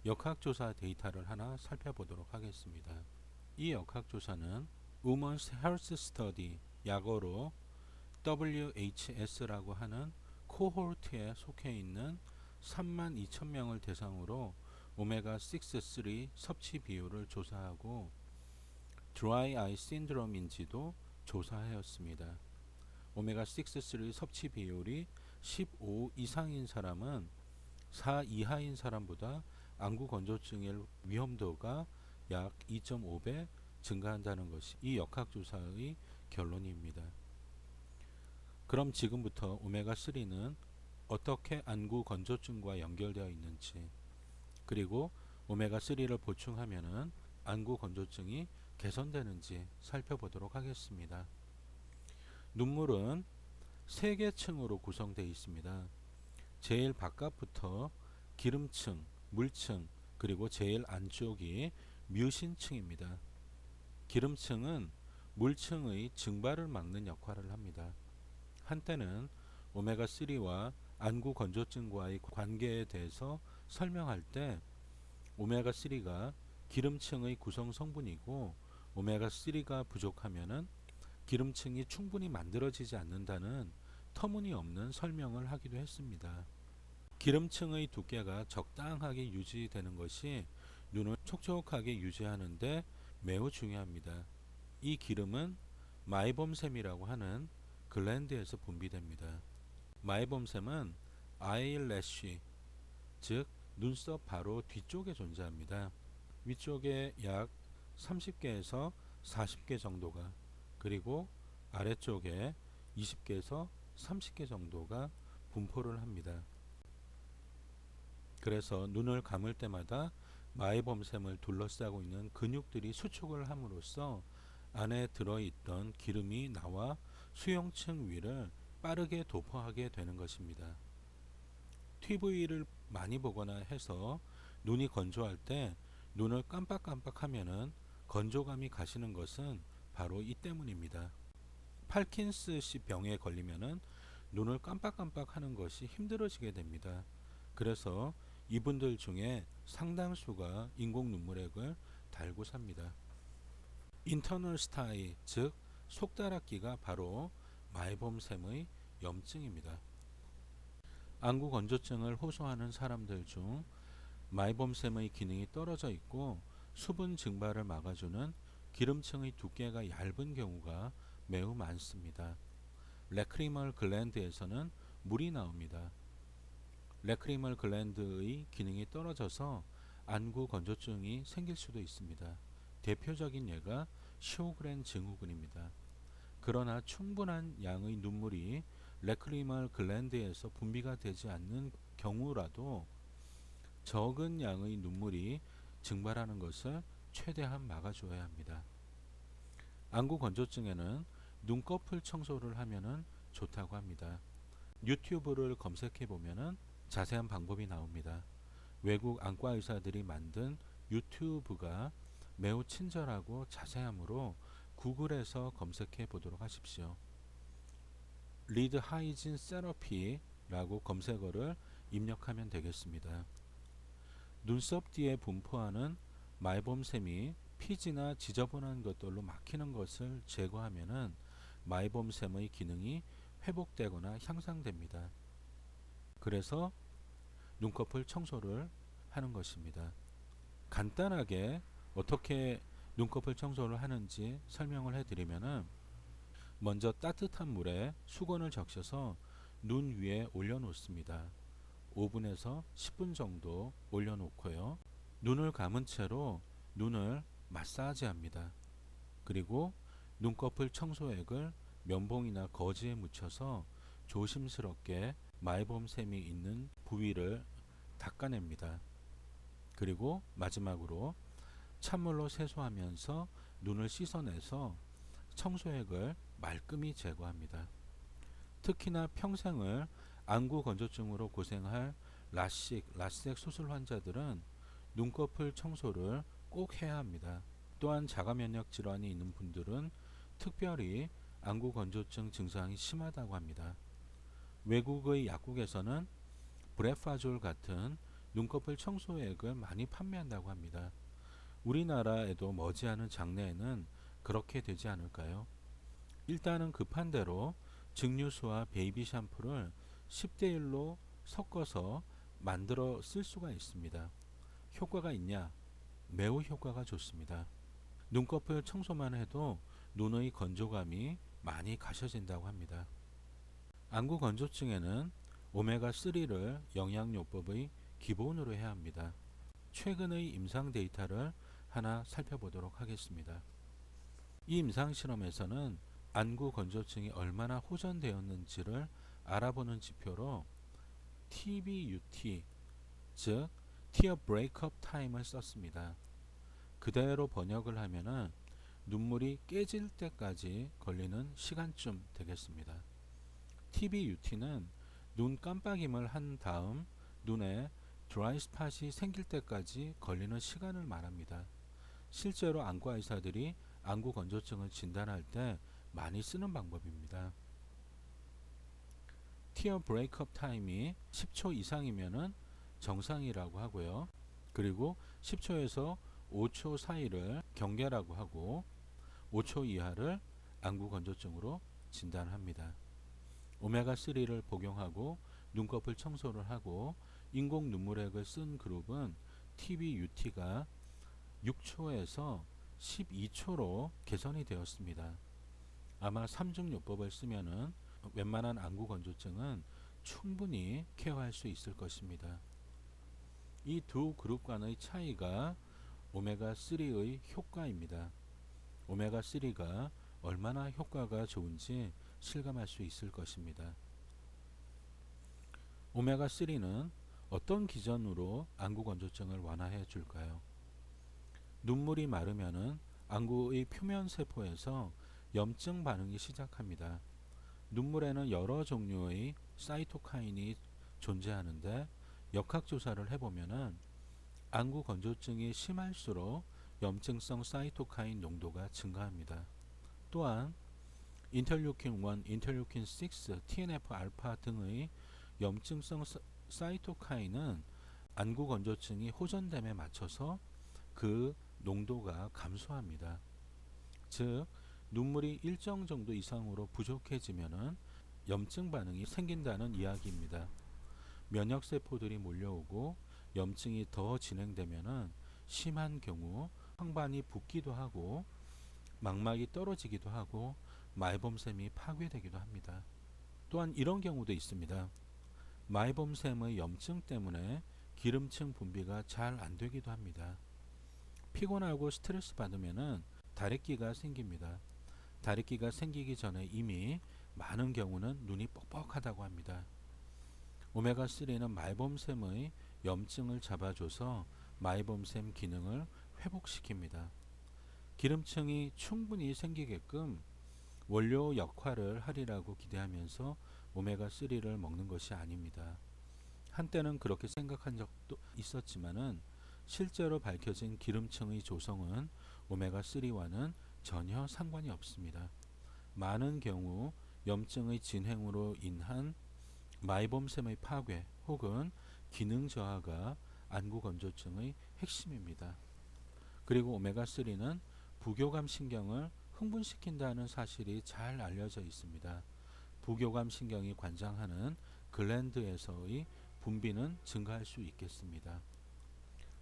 역학조사 데이터를 하나 살펴보도록 하겠습니다. 이 역학조사는 Women's Health Study, 약어로 WHS라고 하는 코호르트에 속해 있는 32,000명을 대상으로 오메가6, 3 섭취 비율을 조사하고 드라이 아이 신드롬인지도 조사하였습니다. 오메가6, 3 섭취 비율이 15 이상인 사람은 4 이하인 사람보다 안구 건조증의 위험도가 약 2.5배 증가한다는 것이 이 역학조사의 결론입니다. 그럼 지금부터 오메가3는 어떻게 안구 건조증과 연결되어 있는지, 그리고 오메가3를 보충하면 안구 건조증이 개선되는지 살펴보도록 하겠습니다. 눈물은 3개 층으로 구성되어 있습니다. 제일 바깥부터 기름층, 물층, 그리고 제일 안쪽이 뮤신층입니다. 기름층은 물층의 증발을 막는 역할을 합니다. 한때는 오메가3와 안구 건조증과의 관계에 대해서 설명할 때 오메가3가 기름층의 구성 성분이고 오메가3가 부족하면은 기름층이 충분히 만들어지지 않는다는 터무니없는 설명을 하기도 했습니다. 기름층의 두께가 적당하게 유지되는 것이 눈을 촉촉하게 유지하는데 매우 중요합니다. 이 기름은 마이봄샘이라고 하는 글랜드에서 분비됩니다. 마이봄샘은 아이래쉬, 즉 눈썹 바로 뒤쪽에 존재합니다. 위쪽에 약 30개에서 40개 정도가, 그리고 아래쪽에 20개에서 30개 정도가 분포를 합니다. 그래서 눈을 감을 때마다 마이봄샘을 둘러싸고 있는 근육들이 수축을 함으로써 안에 들어있던 기름이 나와 수용층 위를 빠르게 도포하게 되는 것입니다. TV를 많이 보거나 해서 눈이 건조할 때 눈을 깜빡깜빡하면은 건조감이 가시는 것은 바로 이 때문입니다. 파킨슨씨 병에 걸리면은 눈을 깜빡깜빡하는 것이 힘들어지게 됩니다. 그래서 이분들 중에 상당수가 인공 눈물액을 달고 삽니다. 인터널 스타이, 즉 속다락기가 바로 마이봄샘의 염증입니다. 안구 건조증을 호소하는 사람들 중 마이봄샘의 기능이 떨어져 있고 수분 증발을 막아주는 기름층의 두께가 얇은 경우가 매우 많습니다. 레크리멀 글랜드에서는 물이 나옵니다. 레크리멀 글랜드의 기능이 떨어져서 안구 건조증이 생길 수도 있습니다. 대표적인 예가 쇼그렌 증후군입니다. 그러나 충분한 양의 눈물이 레크리멀 글랜드에서 분비가 되지 않는 경우라도 적은 양의 눈물이 증발하는 것을 최대한 막아줘야 합니다. 안구 건조증에는 눈꺼풀 청소를 하면 좋다고 합니다. 유튜브를 검색해 보면 자세한 방법이 나옵니다. 외국 안과 의사들이 만든 유튜브가 매우 친절하고 자세하므로 구글에서 검색해 보도록 하십시오. 리드 하이진 세러피라고 검색어를 입력하면 되겠습니다. 눈썹 뒤에 분포하는 마이봄샘이 피지나 지저분한 것들로 막히는 것을 제거하면 마이봄샘의 기능이 회복되거나 향상됩니다. 그래서 눈꺼풀 청소를 하는 것입니다. 간단하게 어떻게 눈꺼풀 청소를 하는지 설명을 해드리면, 먼저 따뜻한 물에 수건을 적셔서 눈 위에 올려놓습니다. 5분에서 10분 정도 올려놓고요. 눈을 감은 채로 눈을 마사지합니다. 그리고 눈꺼풀 청소액을 면봉이나 거즈에 묻혀서 조심스럽게 마이봄샘이 있는 부위를 닦아냅니다. 그리고 마지막으로 찬물로 세수하면서 눈을 씻어내서 청소액을 말끔히 제거합니다. 특히나 평생을 안구 건조증으로 고생할 라식 수술 환자들은 눈꺼풀 청소를 꼭 해야 합니다. 또한 자가면역 질환이 있는 분들은 특별히 안구 건조증 증상이 심하다고 합니다. 외국의 약국에서는 브레파졸 같은 눈꺼풀 청소액을 많이 판매한다고 합니다. 우리나라에도 머지않은 장래에는 그렇게 되지 않을까요? 일단은 급한 대로 증류수와 베이비 샴푸를 10대 1로 섞어서 만들어 쓸 수가 있습니다. 효과가 있냐? 매우 효과가 좋습니다. 눈꺼풀 청소만 해도 눈의 건조감이 많이 가셔진다고 합니다. 안구 건조증에는 오메가3를 영양요법의 기본으로 해야 합니다. 최근의 임상 데이터를 하나 살펴보도록 하겠습니다. 이 임상 실험에서는 안구 건조증이 얼마나 호전되었는지를 알아보는 지표로 TBUT, 즉 Tear Breakup Time을 썼습니다. 그대로 번역을 하면은 눈물이 깨질 때까지 걸리는 시간쯤 되겠습니다. TBUT는 눈 깜빡임을 한 다음 눈에 드라이 스팟이 생길 때까지 걸리는 시간을 말합니다. 실제로 안과 의사들이 안구 건조증을 진단할 때 많이 쓰는 방법입니다. Tear Breakup Time이 10초 이상이면은 정상이라고 하고요. 그리고 10초에서 5초 사이를 경계라고 하고 5초 이하를 안구 건조증으로 진단합니다. 오메가3를 복용하고 눈꺼풀 청소를 하고 인공 눈물액을 쓴 그룹은 TBUT가 6초에서 12초로 개선이 되었습니다. 아마 3중요법을 쓰면은 웬만한 안구 건조증은 충분히 케어할 수 있을 것입니다. 이 두 그룹 간의 차이가 오메가3의 효과입니다. 오메가3가 얼마나 효과가 좋은지 실감할 수 있을 것입니다. 오메가3는 어떤 기전으로 안구 건조증을 완화해 줄까요? 눈물이 마르면은 안구의 표면 세포에서 염증 반응이 시작합니다. 눈물에는 여러 종류의 사이토카인이 존재하는데 역학조사를 해보면은 안구 건조증이 심할수록 염증성 사이토카인 농도가 증가합니다. 또한 인터루킨 1, 인터루킨 6, TNF-알파 등의 염증성 사이토카인은 안구 건조증이 호전됨에 맞춰서 그 농도가 감소합니다. 즉 눈물이 일정 정도 이상으로 부족해지면은 염증 반응이 생긴다는 이야기입니다. 면역 세포들이 몰려오고 염증이 더 진행되면은 심한 경우 황반이 붓기도 하고 망막이 떨어지기도 하고 마이봄샘이 파괴되기도 합니다. 또한 이런 경우도 있습니다. 마이봄샘의 염증 때문에 기름층 분비가 잘 안 되기도 합니다. 피곤하고 스트레스 받으면은 다래끼가 생깁니다. 다래끼가 생기기 전에 이미 많은 경우는 눈이 뻑뻑하다고 합니다. 오메가3는 마이봄샘의 염증을 잡아줘서 마이봄샘 기능을 회복시킵니다. 기름층이 충분히 생기게끔 원료 역할을 하리라고 기대하면서 오메가3를 먹는 것이 아닙니다. 한때는 그렇게 생각한 적도 있었지만은 실제로 밝혀진 기름층의 조성은 오메가3와는 전혀 상관이 없습니다. 많은 경우 염증의 진행으로 인한 마이봄샘의 파괴 혹은 기능 저하가 안구 건조증의 핵심입니다. 그리고 오메가3는 부교감 신경을 흥분시킨다는 사실이 잘 알려져 있습니다. 부교감 신경이 관장하는 글랜드에서의 분비는 증가할 수 있겠습니다.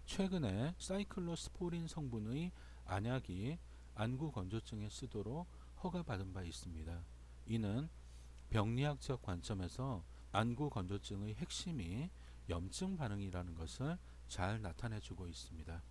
최근에 사이클로스포린 성분의 안약이 안구 건조증에 쓰도록 허가받은 바 있습니다. 이는 병리학적 관점에서 안구 건조증의 핵심이 염증 반응이라는 것을 잘 나타내주고 있습니다.